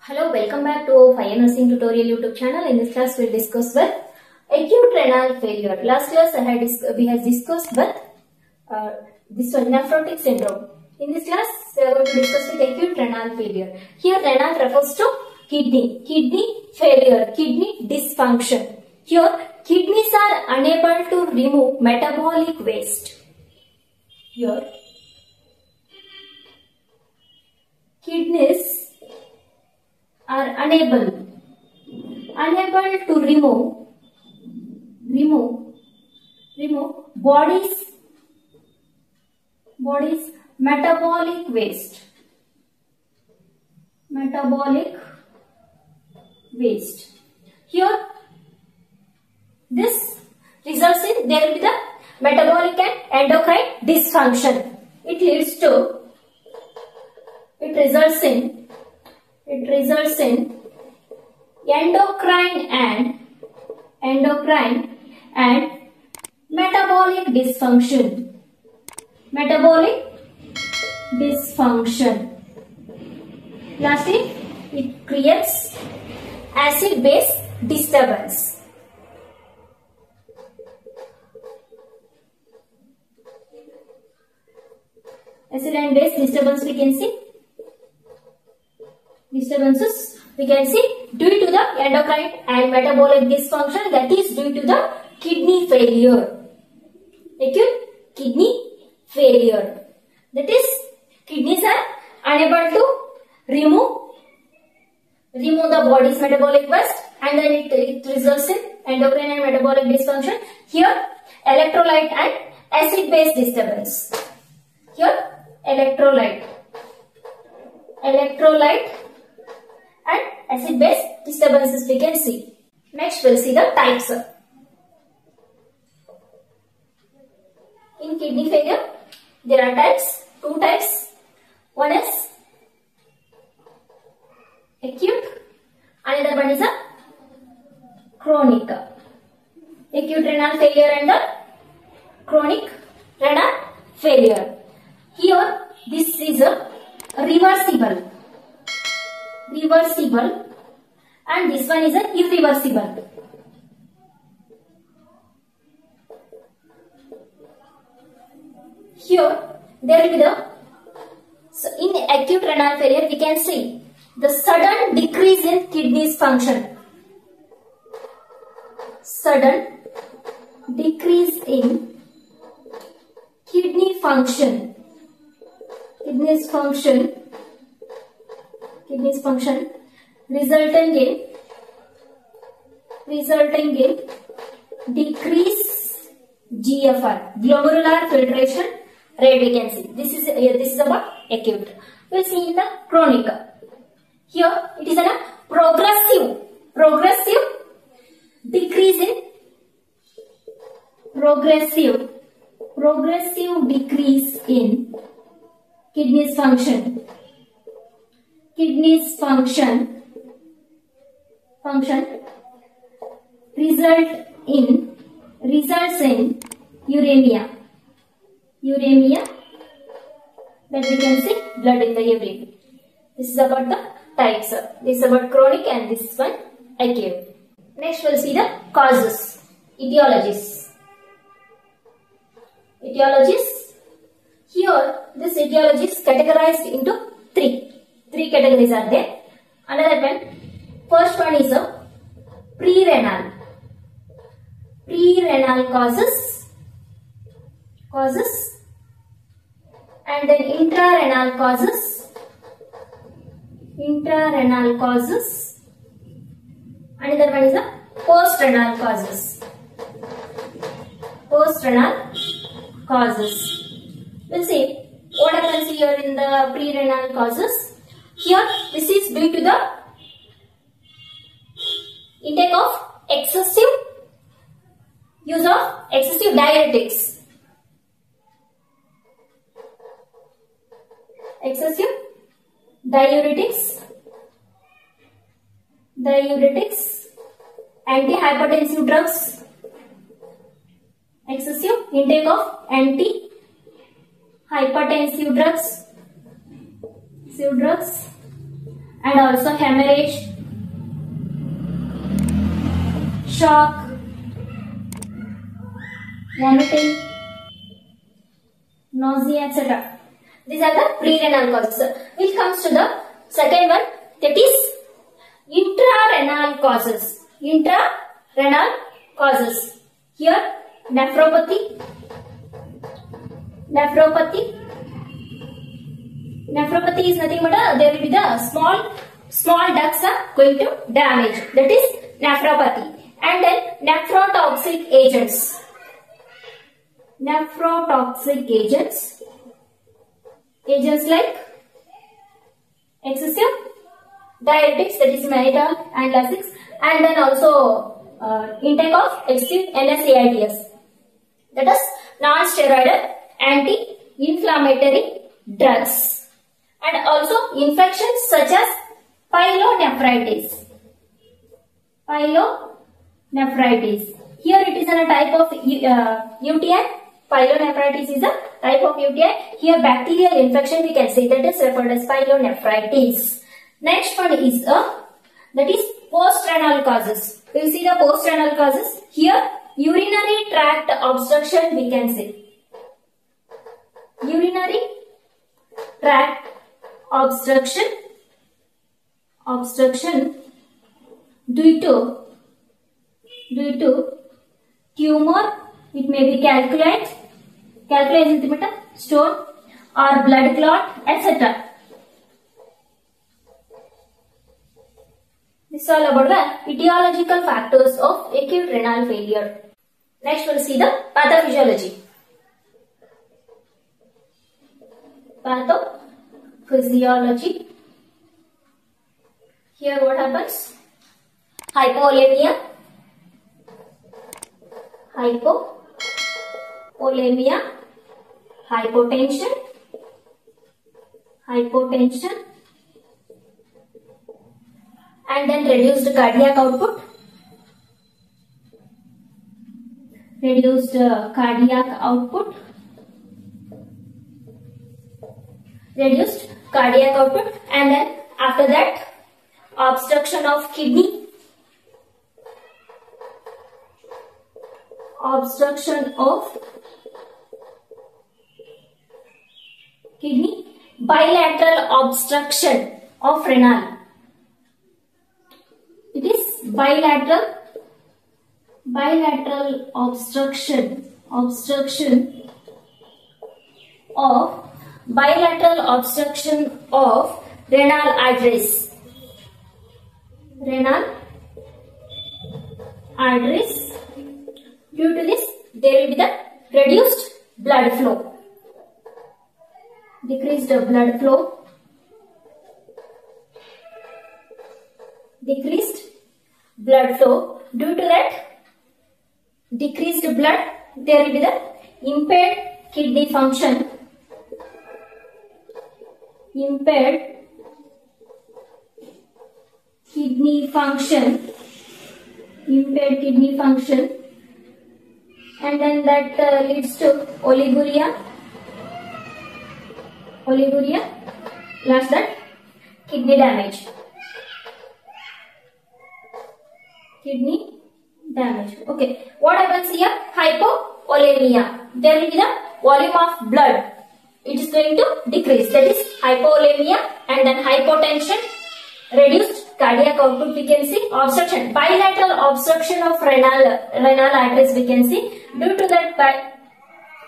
Hello, welcome back to our Fire Nursing Tutorial YouTube channel. In this class, we'll discuss with acute renal failure. Last class, we have discussed with this one, nephrotic syndrome. In this class, we are going to discuss with acute renal failure. Here, renal refers to kidney failure, kidney dysfunction. Here, kidneys are unable to remove metabolic waste. Here, kidneys are unable to remove body's metabolic waste. Here, this results in there will be the metabolic and endocrine dysfunction. It results in endocrine and metabolic dysfunction. Lastly, it creates acid-base disturbance. Acid and base disturbance we can see. Disturbances we can see due to the endocrine and metabolic dysfunction, that is due to the kidney failure. Acute kidney failure. That is, kidneys are unable to remove the body's metabolic waste, and then it results in endocrine and metabolic dysfunction. Here, electrolyte and acid-base disturbance. Here, electrolyte and acid-base disturbances we can see. Next, we'll see the types. In kidney failure, there are two types. One is acute, another one is a chronic. Acute renal failure and the chronic renal failure. Here, this is a reversible, and this one is an irreversible. Here, there will be in acute renal failure, we can see the sudden decrease in kidneys function. Sudden decrease in kidney function. Kidneys function resulting in decreased GFR, glomerular filtration rate we can see. This is about acute. We will see in the chronic. Here it is a progressive decrease in decrease in kidneys function. Results in uremia, that we can see blood in the urine. This is about the types. This is about chronic and this one acute. Next we will see the causes, etiologies. Here this etiology is categorized into three categories are there. Another one, first one is a pre-renal causes, and then intrarenal causes, another one is a post-renal causes. We'll see what happens here in the pre-renal causes. Here, this is due to the intake of excessive diuretics. Antihypertensive drugs, excessive intake of antihypertensive drugs, and also hemorrhage, shock, vomiting, nausea, etc. These are the pre-renal causes. Which comes to the second one, that is intrarenal causes. Intrarenal causes. Here nephropathy. Nephropathy is nothing but there will be the small ducts are going to damage. That is nephropathy. And then nephrotoxic agents. Agents like excessive diuretics, that is mannitol and Lasix, and then also intake of excessive NSAIDs, that is non-steroidal anti-inflammatory drugs, and also infections such as pyelonephritis. Here it is a type of UTI. Pyelonephritis is a type of UTI. Here bacterial infection we can say, that is referred as pyelonephritis. Next one is that is post-renal causes. We will see the post-renal causes. Here urinary tract obstruction we can say. Urinary tract obstruction due to tumor, it may be calculate stone or blood clot, etc. This is all about the etiological factors of acute renal failure. Next we will see the pathophysiology. Pathophysiology. Here what happens? Hypovolemia, hypotension, and then reduced cardiac output, and then after that obstruction of kidney, bilateral obstruction of renal. It is bilateral obstruction of renal arteries. Due to this, there will be the reduced blood flow, decreased blood flow, Due to that decreased blood, there will be the impaired kidney function, and then that leads to oliguria, last that kidney damage. Okay, what happens here? Hypovolemia. There will be the volume of blood. It is going to decrease. That is hypovolemia, and then hypotension, reduced cardiac output we can see, obstruction, bilateral obstruction of renal arteries we can see. Due to that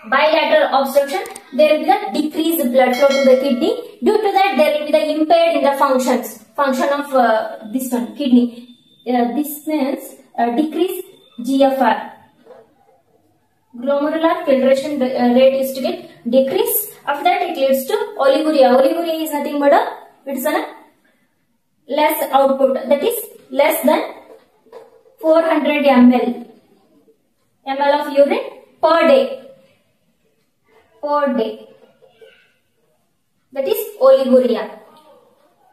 bilateral obstruction, there will be the decreased blood flow to the kidney. Due to that, there will be the impaired in the function of this one, kidney. This means decreased GFR. Glomerular filtration rate is to get decreased. After that, it leads to oliguria. Oliguria is nothing but it's a less output, that is less than 400 ml of urine per day. That is oliguria,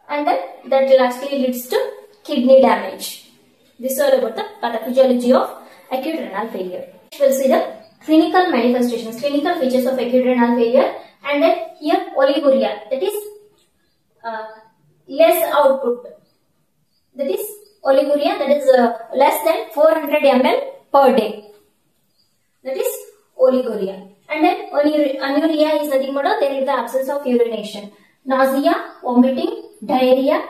and then that lastly leads to kidney damage. This is all about the pathophysiology of acute renal failure. We will see the clinical manifestations, clinical features of acute renal failure, and then here oliguria, that is less output. That is oliguria, that is less than 400 ml per day. That is oliguria. And then anuria is nothing but there is the absence of urination. Nausea, vomiting, diarrhea,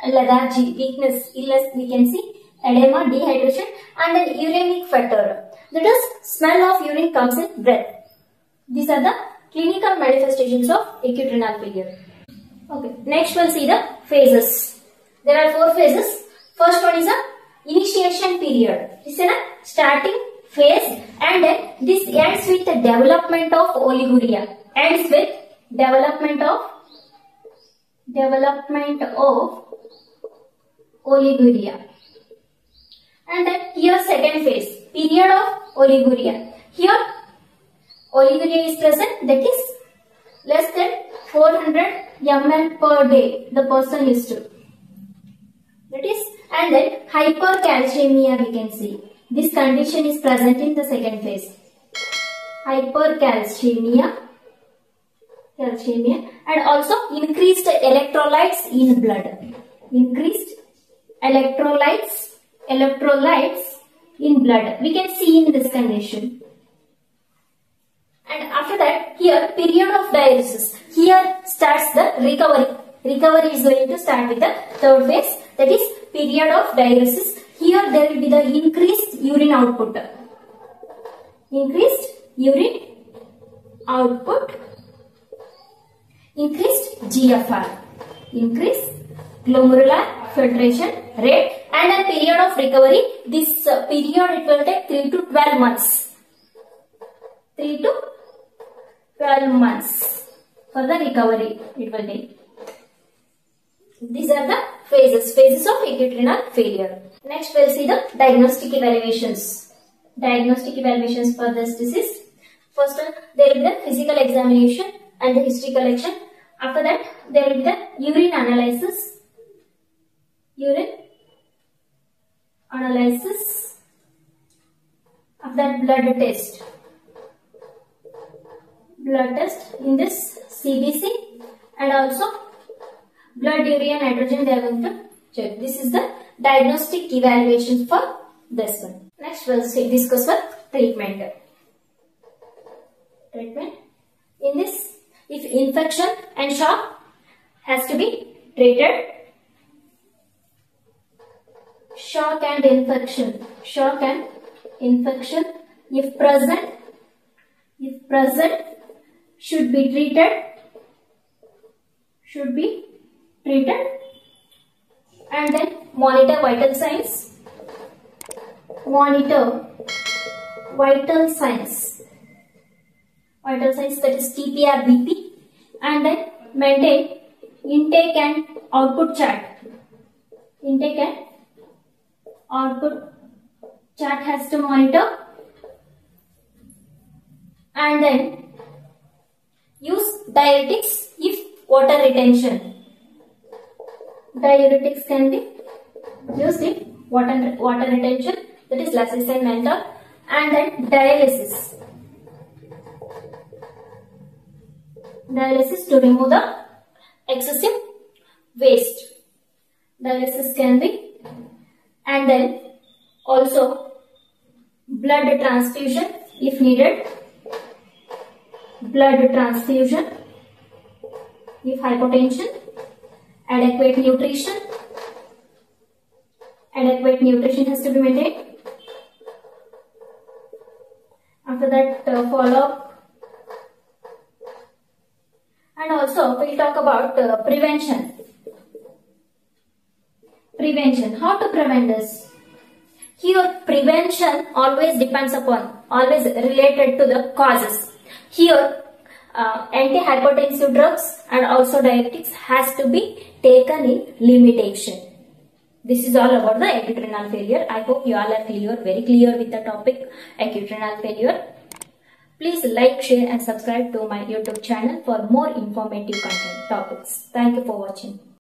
lethargy, weakness, illness we can see, edema, dehydration, and then uremic fetor. That is smell of urine comes in breath. These are the clinical manifestations of acute renal failure. Okay, next we'll see the phases. There are 4 phases. First one is a initiation period. This is a starting phase, and then this ends with the development of oliguria. Ends with development of oliguria. And then here second phase, period of oliguria. Here oliguria is present, that is less than 400 ml per day the person used to. That is, and then hypercalcemia we can see. This condition is present in the second phase. Hypercalcemia, and also increased electrolytes in blood. Increased electrolytes in blood we can see in this condition. And after that, here period of diuresis. Here starts the recovery. Recovery is going to start with the third phase, that is period of diuresis. Here there will be the increased urine output. Increased urine output, increased GFR, increased glomerular filtration rate, and then period of recovery. This period it will take 3 to 12 months. 3 to 12 months for the recovery it will take. These are the phases of acute renal failure. Next we'll see the diagnostic evaluations. Diagnostic evaluations for this disease. First one, there will be the physical examination and the history collection. After that, there will be the urine analysis. After that, blood test. In this CBC, and also blood urea nitrogen they are going to check. This is the diagnostic evaluation for this one. Next we'll discuss for treatment. In this, if infection and shock has to be treated. Shock and infection if present should be treated, and then monitor vital signs. That is TPR BP, and then maintain intake and output chart. Intake and output chart has to monitor, and then use diuretics if water retention. Diuretics can be used if water retention, that is Lasix and Menthol, and then dialysis. Dialysis to remove the excessive waste. Dialysis can be, and then also blood transfusion if needed. Blood transfusion if hypotension. Adequate nutrition has to be maintained. After that, follow-up. And also we'll talk about prevention. How to prevent this? Here prevention always related to the causes. Here antihypertensive drugs and also diuretics has to be taken in limitation. This is all about the acute renal failure. I hope you all are very clear with the topic acute renal failure. Please like, share and subscribe to my YouTube channel for more informative content topics. Thank you for watching.